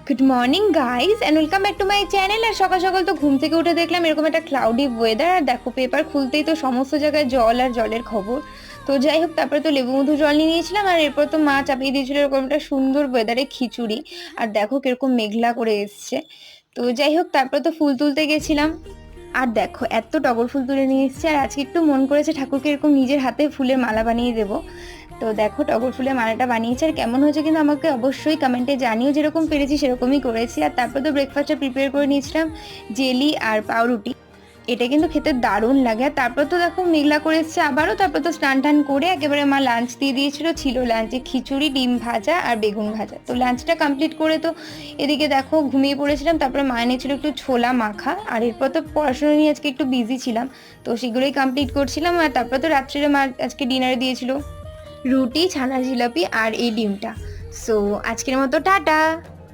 Good morning guys and welcome back to my channel. আর সকাল সকাল তো ঘুম থেকে উঠে দেখলাম এরকম একটা ক্লাউডি ওয়েদার, আর দেখো পেপার খুলতেই তো সমস্ত জায়গায় জল আর জলের খবর। তো যাই হোক, তারপরে তো লেবু মধু জল নিয়ে নিয়েছিলাম, আর এরপর তো মা চাপিয়ে দিয়েছিল এরকম একটা সুন্দর ওয়েদারে খিচুড়ি। আর দেখো কিরকম মেঘলা করে এসছে। তো যাই হোক, তারপরে তো ফুল তুলতে গেছিলাম। আর দেখো এত টগর ফুল তুলে নিয়ে এসছে, আর আজকে একটু মন করেছে ঠাকুরকে এরকম নিজের হাতে ফুলের মালা বানিয়ে দেবো। তো দেখো টগর ফুলের মালাটা বানিয়েছে, আর কেমন হয়েছে কিন্তু আমাকে অবশ্যই কমেন্টে জানিও। যেরকম পেরেছি সেরকমই করেছি। আর তারপর তো ব্রেকফাস্টটা প্রিপেয়ার করে নিয়েছিলাম, জেলি আর পাউরুটি। এটা কিন্তু খেতে দারুণ লাগে। আর তারপর তো দেখো মেঘলা করে এসছে আবারও। তারপর তো স্নান টান করে একেবারে মা লাঞ্চ দিয়ে দিয়েছিল। ছিল লাঞ্চে খিচুড়ি, ডিম ভাজা আর বেগুন ভাজা। তো লাঞ্চটা কমপ্লিট করে তো এদিকে দেখো ঘুমিয়ে পড়েছিলাম। তারপরে মা এনেছিল একটু ছোলা মাখা, আর এরপর তো পড়াশোনা নিয়ে আজকে একটু বিজি ছিলাম, তো সেগুলোই কমপ্লিট করছিলাম। আর তারপর তো রাত্রিরে মা আজকে ডিনারে দিয়েছিল রুটি, ছানার জিলাপি আর এই ডিমটা। সো আজকের মতো টাটা।